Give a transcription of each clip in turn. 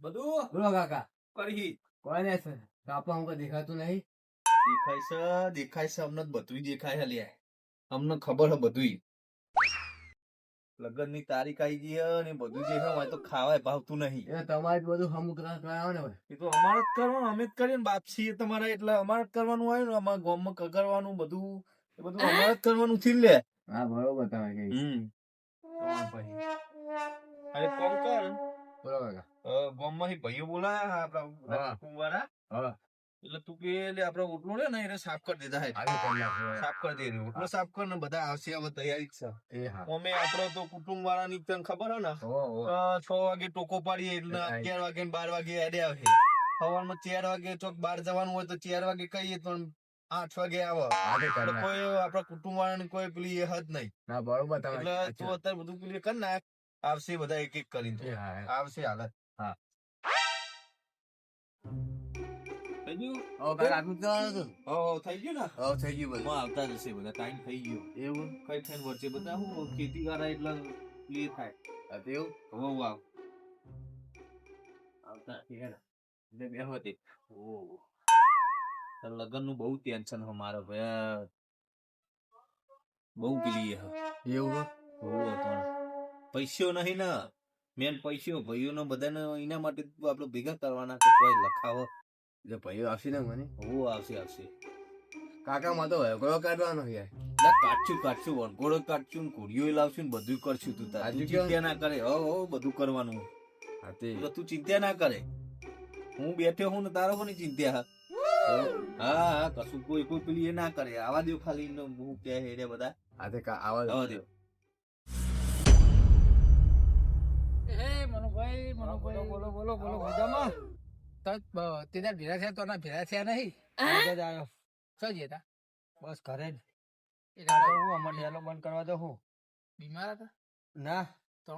બધું બોલો કાકા. કરી કોઈ નહીં સર. કાપા અમુક દેખાતું નહીં. દેખાય છે અમને બધું દેખાય છે લ્યા. અમને ખબર છે બધું. લગ્ન ની તારીખ આવી ગઈ ને બધું દેખાય હોય તો ખાવાય ભાવતું નહીં. એ તમારે જ બધું અમુક કરાવે ને ભાઈ. એ તો અમારે જ કરવાનું, અમે જ કરીએ ને બાપ છીએ તમારા, એટલે અમારે જ કરવાનું હોય ને. અમારા ગામમાં કરવાનું બધું, એ બધું અમારે જ કરવાનું છે લે. હા બરોબર તમે કઈ. અરે કોમ કર, બોલો કાકા. ગામમાંથી ભાઈઓ બોલાયા આપડા હા. કુંવારા, હા એટલે તું કે આપડે ઓટલો રે ને એને સાફ કરી દીધા. આવી કરી નાખો. સાફ કરી દે, ઓટલો સાફ કર ને બધા આવશે, હવે તૈયારી જ છે. એ હા. અમે આપડે તો કુટુંબ વાળા ની તને ખબર હે ને, ઓ 6 વાગે ટોકો પાડીએ એટલે 11 વાગે ને 12 વાગે હેડે આવે. સવારમાં 4 વાગે ચોક બહાર જવાનું હોય તો 4 વાગે કહીએ તો 8 વાગે આવે. આજે કરી એટલે નાખો. કોઈ આપડા કુટુંબ વાળા ની કોઈ પેલી એ હદ નહીં. ના બરોબર તમે. એટલે તું અત્યારે બધું પેલી કર નાખ, આવશે બધા એક એક કરીને. એ હા. આવશે હાલત. હા. થઈ ગયું? ઓ કાકા આટલું જ કરવાનું હતું. થઈ ગયું ને? થઈ ગયું બધું. આવતા જશે બધા, ટાઈમ થઈ ગયો. એવું કઈ થઈને વચ્ચે બધા હું ખેતી વાળા એટલે એ થાય. હતું એવું. હો આવ આવતા હેડ એટલે બે હતી. લગ્ન નું બહુ ટેન્શન છે મારે ભાઈ, બહુ પેલી એવું પૈસો નહીં ને, મેન પૈસો ભાઈઓ નો બધાને એના માટે આપડે ભેગા કરવાના કે કોઈ લખાવો. એટલે ભાઈઓ આવશે ને મને. આવશે આવશે. કાકા માં તો કયો કાઢવાનો યાર. કાઢશું વનગોળો કાઢશું ને ઘોડીઓ લાવશું ને બધું કરશું. તું તાર આજુ ચિંતા ના કરે. બધું કરવાનું. હા તે. એટલે તું ચિંતા ના કરે, હું બેઠો હું ને તારો પણ ચિંતા. હા કશું કોઈ પેલી એ ના કરે. આવા દો ખાલી હું કે હેડે બધા આ તે આવા દો. મનુભાઈ બોલો મજામાં? તે ભેરા થયા તો ના ભેરા થયા નહીં. આવ્યો શું જતા? બસ ઘરે જ. હું અમારે ડેલો બંધ કરવા દો. હું બીમાર હતા ના તો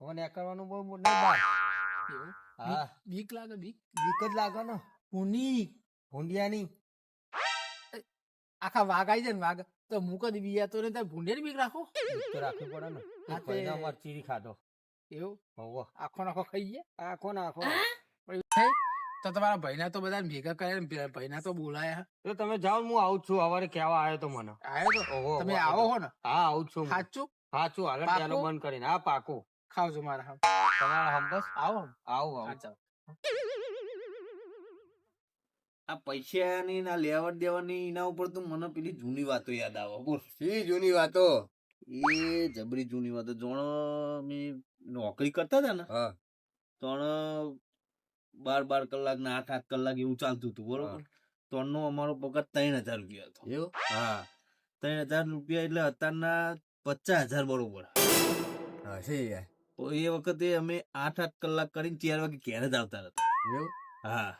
હવે કરવાનું બહુ મોટું નહીં. હા બીક લાગે, બીક જ લાગે ને. ભૂંડિયાની આખા વાઘ આવી જાય ને, વાઘ તો મૂક જ બીયા તો ને ભૂંડિયાની બીક રાખો તો રાખવી પડે ને. અમારે ચીરી ખાધો એવું આખો નાખો ખાઈ ગયા. આખો નાખો તો તમારા ભાઈના તો બધા ભેગા કરે, ભાઈના તો બોલાયા. તો તમે જાઓ, હું આવું છું. સવારે કેવા આવ્યો તો મને. આવ્યો તો તમે આવો હો ને? હા આવું છું. સાચું હાલ ચાલો બંધ કરીને. હા પાકું. ખાવજો મારા તમારા હમ. બસ આવો. આ પૈસા ની ના લેવડ દેવાની એના ઉપર તો મને પેલી જૂની વાતો યાદ આવે. બોલ શી જૂની વાતો. એ જબરી જૂની વાતો. જોણો અમે નોકરી કરતા હતા ને, હા 12 કલાક ને 8 કલાક એવું ચાલતું હતું. બરોબર. તો અમારો પગાર 3000 રૂપિયા હતો. એવું. હા 3000 રૂપિયા એટલે અત્યારના 50,000 બરોબર. હા છે યાર. તો એ વખતે અમે 8 કલાક કરીને 4 વાગે ઘેર જ આવતા હતા. એવું. હા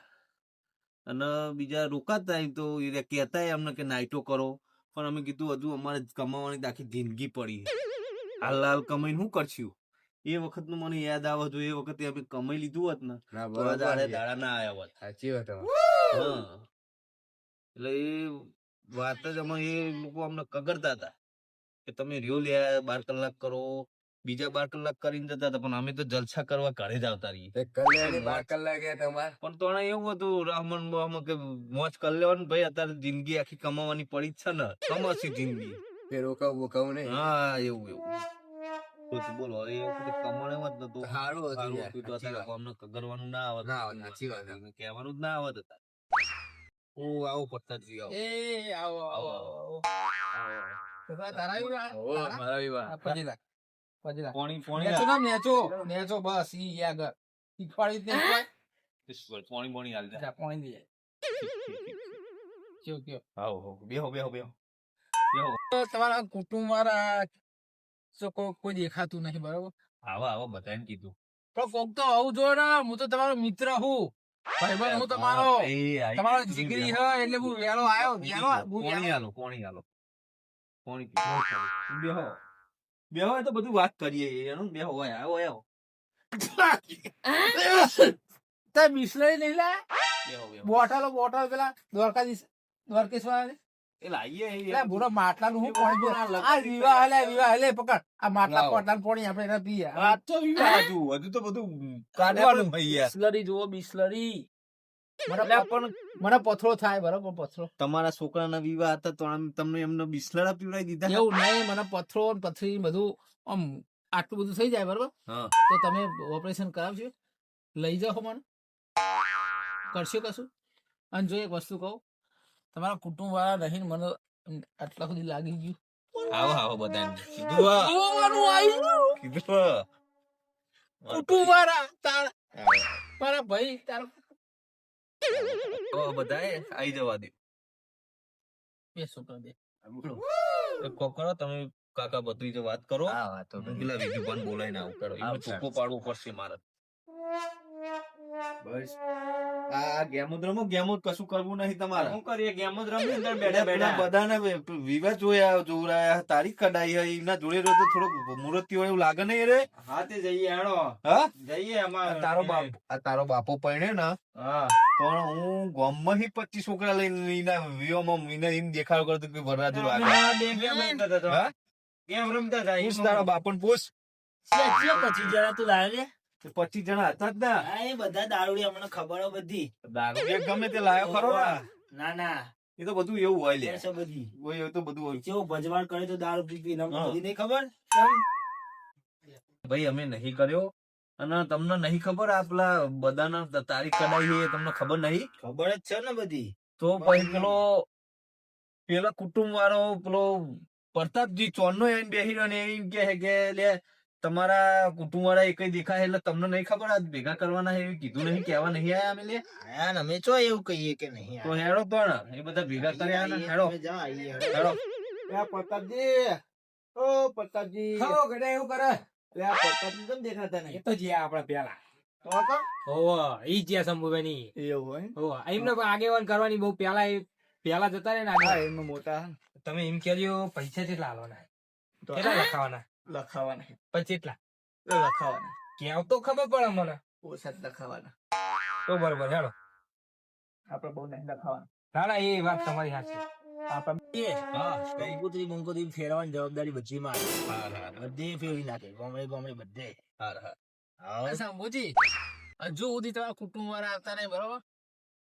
અને બીજા રોકાતા તો એ કહેતા અમને કે નાઈટો કરો, પણ અમે કીધું હજુ અમારે કમાવાની આખી જિંદગી પડી, હાલ કમાઈને શું કરશું. એ વખત નું મને યાદ આવે. જો એ વખતે અમે કમાઈ લીધું હોત ને તો દાડા ના આવ્યા હોત. સાચી વાત. હા એટલે એ વાત જ અમે એ લોકો અમને કગરતા હતા કે તમે રહ્યો લે 12 કલાક કરો, બીજા 12 કલાક કરીને જતા હતા, પણ અમે તો જલસા કરવા ઘરે જ આવતા રહીએ. 12 કલાક તમારે. પણ તો એવું હતું રામન કે મોજ કરી લેવાનું ભાઈ, અત્યારે જિંદગી આખી કમાવાની પડી જ છે ને, કમાસી જિંદગી. રોકાવું નહીં. હા એવું બોલો એ વખતે કમાણે જ નતું. સારું હતું યાર. અમને કગરવાનું ના આવત, સાચી વાત. કહેવાનું જ ના આવત હતા. આવો પત્તાજી આવો. એ આવો નેચો બસ ઈ આગળ શીખવાડી જ નહીં. પાણી હાલ જા. પાણી દે કયો બેહો. તમારા કુટુંબ વાળા કોઈ દેખાતું નહીં. બરોબર. આવા બધાને કીધું પણ કોક તો આવું જો ને. હું તો તમારો મિત્ર હું, ભાઈબંધ હું તમારો જીગરી હ એટલે હું વેલો આવ્યો. પાણી બેહો તો બધું વાત કરીએ એનું. બેહો આવો તે બિસ્લરી નહીં લા. બેહો બોટલ પેલા દ્વારકેશ વાળા એ લાવીએ એટલે બુરો માટલાનું હું પાણી પીએ? આ વિવાહ હલે પકડ આ માટલા લાવો. પોટલાનું પાણી આપણે એને પીએ. આ તો વિવાહ હજુ તો બધું કાઢવાનું ભાઈ યાર. બિસ્લરી જુઓ બિસ્લરી. મને પથરો થાય બરોબર પથરો તમારા છોકરાના વિવાહ હતા તો તમને એમને બિસ્લરા પીવડાવી દીધા? એવું નહીં મને પથરો ને પથરી બધું આમ આટલું બધું થઈ જાય બરોબર હા. તો તમે ઓપરેશન કરાવજો લઈ જાઓ મને કરશો કશું અને જો એક વસ્તુ કહું તમારા કુટુંબ વાળા રહીને મને આટલા સુધી લાગી ગયું આવો આવો બધાને કીધું હા. જોવાનું આવ્યું. કીધું હા. કુટુંબ વાળા મારા ભાઈ તારો તો બધાએ આઈ જવા દે. બે છોકરા બે એક કોક કરો તમે કાકા ભત્રીજો વાત કરો. હા વાતો હું પેલા વિજુભાઈને બોલાવીને આવું કરો. એમને ટૂંકો પાડવું પડશે મારે. બસ આ ગેમો જ રમો, ગેમો જ કશું કરવું નહીં તમારે. શું કરીએ ગેમ જ રમી અંદર બેઠા પેલા બેઠા. બધાને વિવાહ જોયા જોવરાયા તારીખ કઢાઈ હોય એમના જોડે રહ્યો તો થોડોક મુહૂર્ત હોય એવું લાગે નહીં રે? હા તે જઈએ હેડો હા જઈએ અમારે તારો બાપો પરણે ને હા તો હું ગામમાં થી 25 છોકરા લઈને એના વિવાહમાં એને એમ દેખાડો કરતો કે વરરાજો લાગે. હા, ગેમ રમતા હતા તો. હા? ગેમ રમતા હતા. પૂછ તારા બાપને પૂછ. પછી જણા તું લાવે લે. 25 જણા હતા જ ના. હા, એ બધા દારૂડિયા મને ખબર હે બધી. દારૂ ગમે તે લાયો ખરો ને. ના ના એ તો બધું એવું હોય લે. એ છે બધી હોય એવું તો બધું હોય. કેવો ભજવાડ કરે તો દારૂ પી પી હા. બધી નહીં ખબર ભાઈ અમે નહીં કર્યો અને તમને નહીં ખબર આ પેલા બધાના તારીખ કઢાઈ છે એ તમને ખબર નહીં? ખબર જ છે ને બધી. તો પછી પેલો કુટુંબ વાળો પેલો પ્રતાપજી ચોરનો એને બેસી રહ્યો ને એમ કે છે કે લે તમારા કુટુંબ વાળા એકઈ દેખાય એટલે તમને નહીં ખબર આ ભેગા કરવાના છે એવું કીધું નહીં કહેવા નહીં આયા અમે લે. હા ને અમે ચો એવું કહીએ કે નહીં તો હેડો પણ એ બધા ભેગા કર્યા ને હેડો અમે જા આવીએ હેડો. પ્રતાપજી ઓ પ્રતાપજી ગડા એવું કરે લે આ પ્રતાપજી કેમ દેખાતા નહીં તો જ્યાં આપણે પેલા તો કા ઓવા ઈ જ્યાં શંભુભાઈ એવું હોય ઓવા એમને આગેવાન કરવાની બહુ પેલા જતા રહે ને હા એમાં મોટા તમે એમ કહેજો પૈસા કેટલા આલવાના તો કેટલા લખાવાના લખાવાના પછી કેટલા લખાવાના કેવ તો ખબર પડે મને ઓછા જ લખાવાના તો બરોબર હેડો આપડે બહુ નહીં લખાવાના ના ના એ વાત તમારી સાચી આપણે હા કંકોત્રી બંકોત્રી ફેરવાની જવાબદારી બધી માં હાર હાર બધે ફેરવી નાખે ગમડે ગમડે બધે હાર હાર. શંભુજી હજુ સુધી તમારા કુટુંબ વાળા આવતા નહીં બરોબર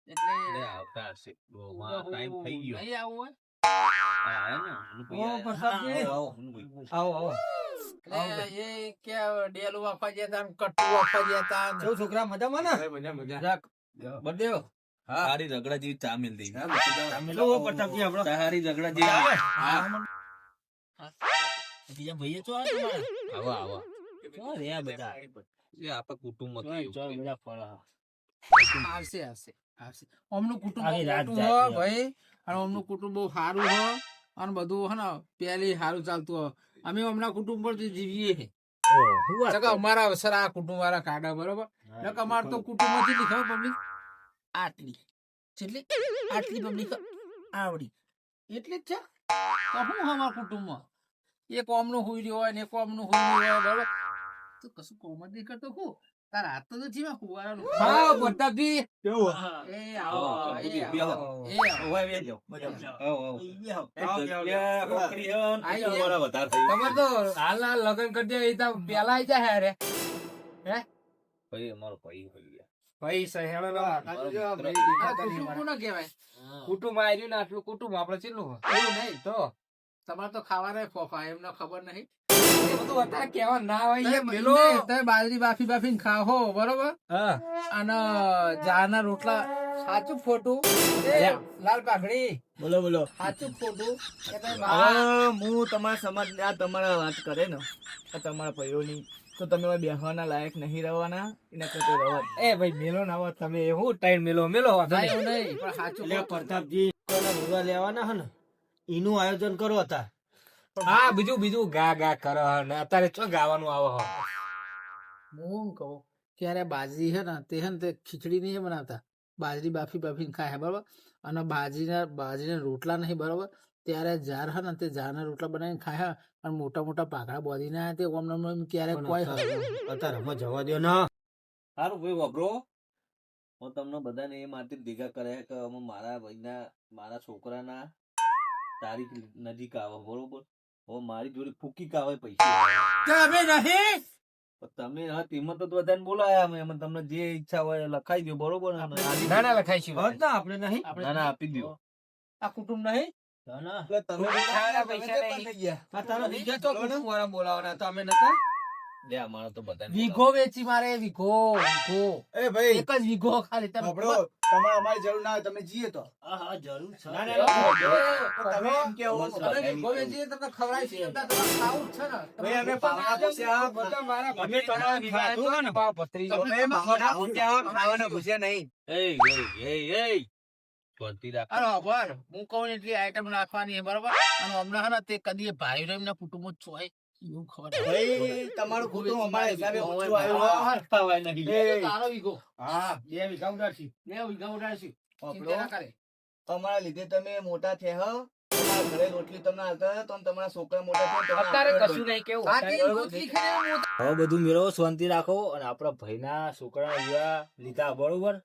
લે એટલે આવતા હશે. બહુ માં ટાઈમ થઈ ગયો. નહીં આવું હોય હા, હે ને? હું કોઈ આયા. પ્રતાપજી. આવો, હું કોઈ. આવો આવો એટલે એ કે ડેલું આપવા જતા ને કટ્ટું આપવા જતા ને કેવું છોકરા મજામાં ને મજા મજા જરાક બધે તારી રગડા જેવી ચા મિલ દઈ. કેવો પ્રતાપજી આપણો તારી રગડા જેવી આવે. બીજા ભાઈએ તો આ તમારે આવા આવા. ચો રે આ બધા એ આપણા કુટુંબમાં ચો થયું. બધા ફળ આવશે આવશે આવશે અમનું કુટુંબ આખી રાત મોટું જાય હો ભાઈ અને અમનું કુટુંબ બહુ સારું હો અને બધું હે ને પહેલી સારું ચાલતું હો અમે હમણાં કુટુંબ પર જીવીએ છે અમારા અવસર આ કુટુંબ વાળા કાઢા બરોબર નકર અમાર તો કુટુંબ કેટલી ખબર પબ્લિક આટલી કેટલી આટલી પબ્લિક આવડી એટલી જ છે તો શું અમારા કુટુંબમાં એક ઓમનું હુઈ રહ્યો હોય ને એક ઓમનું હુઈ રહ્યો હોય બરોબર તો કશું કોમેડી કરતો હું તારા હાથ તો નથી માં કુવારાનું હા પ્રતાપજી એ આવો આવો, એ બેહો. આવો એ આવો ઓય બેસજો. આવો, આવો. આવો, જગ્યા પકડી હે ને આઈ કુટુંબ ગયા. વાળા વધારે થઈ ગયા. તમારે તો હાલ હાલ લગ્ન કરી દે એ તો પેલા આઈ જાય રે ભાઈ અમારો ભાઈ હોય ગયા. ભાઈ સહેણો કુટુંબ ના કહેવાય કુટુંબ આવ્યું ને આટલું કુટુંબ આપડે કેટલું એવું નહીં તો તમારે તો ખાવાના ફોફા એમને ખબર નહીં એ બધું અત્યારે કેવા ના હોય એ તમે પેલો તમે બાજરી બાફી બાફીને ખાઓ બરોબર હા અને જારના રોટલા સાચું ખોટું એ, લાલ પાઘડી બોલો બોલો સાચું ખોટું કે તમે હું તમારા સમાજ આ તમારા વાત કરે ને આ તમારા ભાઈઓની તો તમે બેસવાના લાયક નહીં રહેવાના એના કરતા રહેવા એ ભાઈ મેલો ના આવો તમે હું ટાઈમ મેલો વાંધો ના, નહીં. એવું નહીં પણ સાચું એટલે ખોટું. પ્રતાપજી વિવાહ લેવાના હે ને એનું આયોજન કરો હતા હા બીજું ગા ગા કરો ને અત્યારે ચો ગાવાનું આવે હો હું શું કહું ક્યારે બાજરી છે ને તે ખીચડી નહીં બનાવતા બાજરી બાફી બાફીને ખાય બરોબર અને બાજરીના રોટલા નહીં બરોબર ત્યારે ઝાર હે ને તે ઝારના રોટલા બનાવીને ખાય અને મોટા મોટા પાકડા બોધીને આયા તે ઓમ નમ નમ ક્યારે કોઈ અત્યારે અમે જવા દો ના સારું ભાઈ વાપરો. હું તમને બધાને એ માટે જ ભેગા કર્યા કે અમે મારા છોકરાના તારીખ નજીક આવે બરોબર. હવે મારી જોડે ફૂકી કાવે પૈસા. તમે નહીં પણ તમે હા તેમાં તો બધાને બોલાયા અમે એમાં તમને જે ઈચ્છા હોય એ લખાઈ દો બરોબર ને? ના ના લખાઈશું આપણે નહીં ના ના આપી દો. આ કુટુંબ નહીં એટલે તમે ખાવાના પૈસા નહીં. આ તારો બીજો તો કુટુંબ વાળા બોલાવાના તો અમે નતા લે અમારે તો બધાને વીઘો વેચી મારે વીઘો એ ભાઈ એક જ વીઘો ખાલી તમે સાંભળો, તમારે અમારી જરૂર ના હોય તમે જીએ તો હા જરૂર છે. ના, ના, ના. તમે એમ કેવો તમે વીઘો વેચીએ તમને ખવડાવીશું, તમને ખાવું જ છે ને. ભાઈ, અમે પાવડા પૂછ્યા. બધા મારા અમે તમારા ખાધું હોય ને ભાવ ભત્રીજો. તમે પાવડા પૂછ્યા, ખાવાના પૂછ્યા નહીં. શાંતિ રાખ. અરે ખબર, હું કહું ને એટલી આઈટમ નાખવાની છે, બરોબર? અને હમણાં હે ને તે કદી એ ભાઈ એમના કુટુંબ જ છો એવું ખબર છે. ભાઈ, તમારું કુટુંબ અમારા હિસાબે ઓછું આવ્યું. તારો વીઘો. હા, 2 વીઘા ઉડાડશું. 2 વીઘા ઉડાડશું. ચિંતા ના કરે. તમારા લીધે તમે મોટા થયા હો. તમારા ઘરે રોટલી તમને આવતા હતા, તો તમારા છોકરા મોટા થયા, તમને અત્યારે આપવા કશું પડે. નહીં કેવું. બાકી રોટલી ખાઈને હું હવે બધું મેળવો, શાંતિ રાખો અને આપણા ભાઈના છોકરા એવા લીધા બરોબર,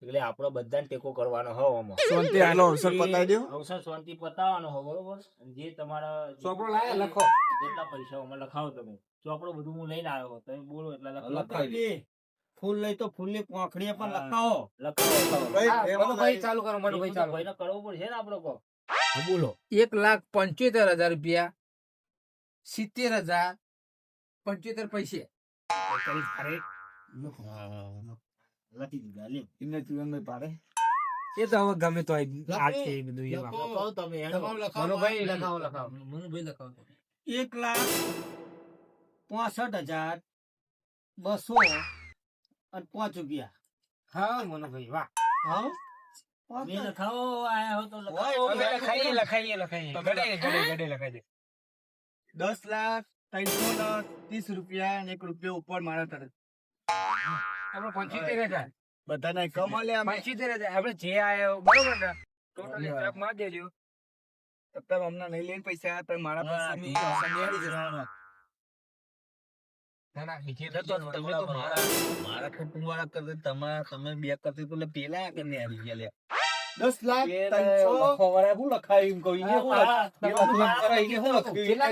એટલે આપણે બધાને ટેકો કરવાનો હો આમાં. શાંતિ આનો અવસર પતાવી દો. અવસર શાંતિ પતાવવાનો હો બરોબર. અને જે તમારા ચોપડો લાયા લખો. જેટલા પૈસા આમાં લખાવો તમે. ચોપડો બધું હું લઈને આવ્યો, તમે બોલો એટલે લખાવી દે. ફૂલ લઈ તો ફૂલની પાંખડીએ પણ લખાવો. લખાવો. ભાઈ, હા, એમાં મનુભાઈ ચાલુ કરો, મનુભાઈ ભાઈ ચાલુ. ભાઈને કરવો પડશે ને આપણે કહો. બોલો. 1,75,000 રૂપિયા 70,075 પૈસે. લખી દીધા લે. એમને જીવનભાઈ પાડે. એ તો હવે ગમે તો લખાવો તમે એનો. મનુભાઈ લખાવો. મનુભાઈ લખાવો. 1,65,205 રૂપિયા. હા મનુભાઈ વાહ. તમે લખાવો આયા હો તો લખાવો. હવે લખાઈએ. ગડે લખાઈ દે. 10,330 રૂપિયા અને 1 રૂપિયા ઉપર મારા તરફ. આપણે 75,000. બધાના કમ લે અમે. 75,000 આપણે જે આયો બરોબર ને ટોટલ ટ્રક માં દેજો. તમે હમણાં નહીં લઈને પૈસા તમે મારા પાસે સંડેડી જવાના. ના ના બીજે તમે તો મારા કુટુંબ વાળા કરતે તમે બે કરતે તો લે પેલા કરીને આવી ગયા લે. 10,300 હું લખાયું એમ કહું ઈને હું કેટલા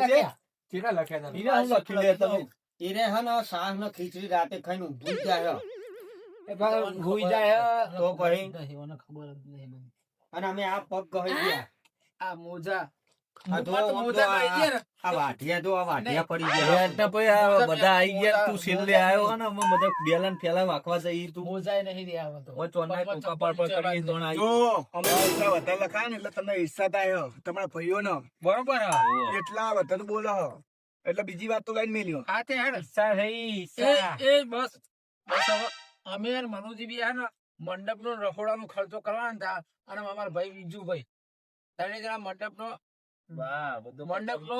લખ્યા ઈને હું લખી લે તમે. એને હે ને સાસ ને ખીચડી રાતે ખાઈને ઊંઘી જાય એ ભાઈ હોઈ જાય તો પછી એને ખબર જ નહીં. અને અમે આ પગ કહી ગયા આ મોજા આ તો આ મોજા કહી ગયા ને આ વાઢિયા પડી ગયા. બધા આઈ ગયા તું છેલ્લે આવ્યો હે ને અમે બધા બેલાન ફેલા વાકવા જઈ તું. મોજાય નહીં રહ્યા હવે તો ઓય ચોના ટોકા પર કરી દોણ આવી. જો અમે પૈસા વધારે લખાય ને એટલે તમને હિસ્સા થાય તમારા ભાઈઓનો બરોબર એટલા વધારે બોલો એટલે બીજી વાત તો લઈને મેલ્યો. આ તે હેડ એ બસ હવે અમે અને મનુજી બી હે ને મંડપ નો રખોડાનો ખર્ચો કરવાનો હતા અને અમારા ભાઈ વિજુભાઈ ત્રણે જણા મંડપ નો વાહ, બધું મંડપ નો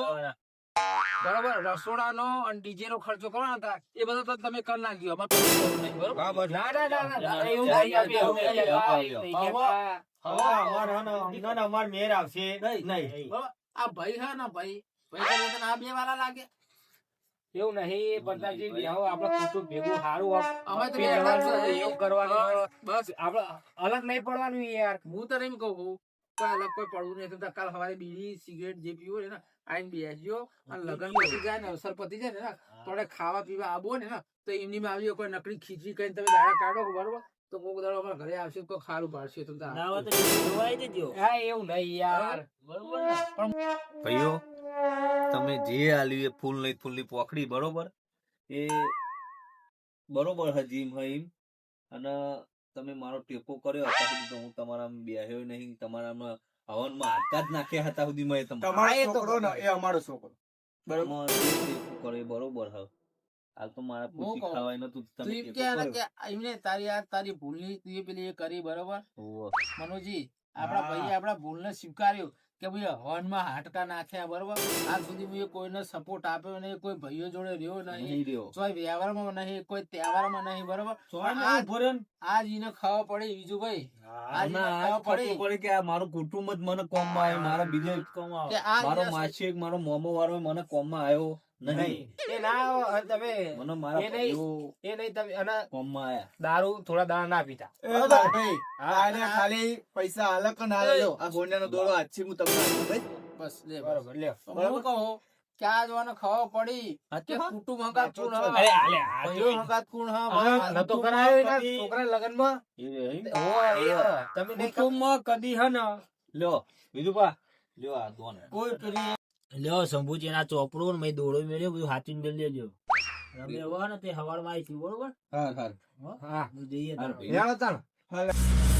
બરોબર રસોડાનો અને ડીજે નો ખર્ચો કરવાનો હતા એ બધો તો તમે કરી નાખજો અમારે કોઈ જરૂર નહીં, બરોબર? ના, એવું નહીં આપીએ, એવું નહીં આપીએ. બરોબર? આ ભાઈ હે ને ભાઈ ભાઈ તને આ બે વાળા લાગે એવું નહીં પ્રતાપજી બેહો આપણે કુટુંબ ભેગું સારું અમે તો એવું કરવાનું બસ આપણે અલગ નહીં પડવાનું યાર હું તો એમ કહું કોઈ અલગ કોઈ પડવું નહીં તો કાલ સવારે બીડી સિગરેટ જે પીવો ને આઈને બેસજો અને લગન પતી જાય ને અવસર પતી જાય ને થોડે ખાવા પીવા આવો ને તો એમની માં આવી કોઈ નકરી ખીચડી કરીને તમે દાડા કાઢો બરોબર તો કોઈક દાડો અમારા ઘરે આવશે તો ખારું પાડશે તો ના હોય તો બીજું જોવાઈ દેજો. હા એવું નહીં યાર બરોબર ને? ભાઈઓ તમે જે આલ્યું એ ફૂલની પોખડી બરોબર એ બરોબર હજી એમ અને તમે મારો ટેકો કર્યો અત્યાર સુધી તો હું તમારા બેહ્યો નહીં તમારા હવનમાં હાડકા જ નાખ્યા હતા સુધી મેં તમારો છોકરો ને એ અમારો છોકરો બરોબર ટેકો કર્યો બરોબર હવે હાલ તો મારા પૂછી કહું. ખાવાય નતું તમે તું એમ ટેકો કે ને કર્યો. કે એમને તારી ભૂલની તું એ પેલી એ કરી બરોબર હોવે. મનુજી આપણા ભાઈએ આપણા ભૂલને સ્વીકાર્યું કે ભાઈ હવનમાં હાડકા નાખ્યા બરોબર આજ સુધી મેં કોઈને સપોર્ટ આપ્યો નહીં કોઈ ભાઈઓ જોડે રહ્યો નહીં નહીં રહ્યો. કોઈ વ્યવહારમાં નહીં કોઈ તહેવારમાં નહીં બરોબર ચોય આજ- ઉભો રહ્યો ને. આજ એને ખાવા પડે બીજું ભાઈ આજ એને ના, આજ ખાવા ખબર પડે કે આ મારું કુટુંબ જ મને કોમમાં આવ્યો મારા બીજો કોમ આવે. કે આ મારો એને- માસી એક મારો મોમો વાળો મને કોમમાં આવ્યો નહીં એ ના તમે મને મારા એ નહીં. ભાઈઓ એ નહીં તમે અને કોમમાં આયા. દારૂ થોડા દાણા ના પીતા એ ભાઈ આને ખાલી પૈસા હાલે કે ના લ્યો આ ગોંડિયાનો દોડો આજથી હું તમને આપું ભાઈ બસ લે બરોબર લ્યો હું કહું કે આ જોવાનો ખબર પડી કે કુટુંબ હંગાત કોણ હ અરે આલે આ ભાઈઓ હંગાત કોણ હ નતો કરાયો એના છોકરા લગનમાં તમે કુટુંબમાં કદી હે ને લ્યો બીજું પા લ્યો આ દોન કોઈ પેલી લ્યો શંભુજી ના ચોપડો ને મેં દોડો મેળ્યો બધું હાચીને લઈ લેજો અમે એવા ને તે હવારમાં આવી બરોબર હા હા હા જઈએ તાર હા, ભાઈ.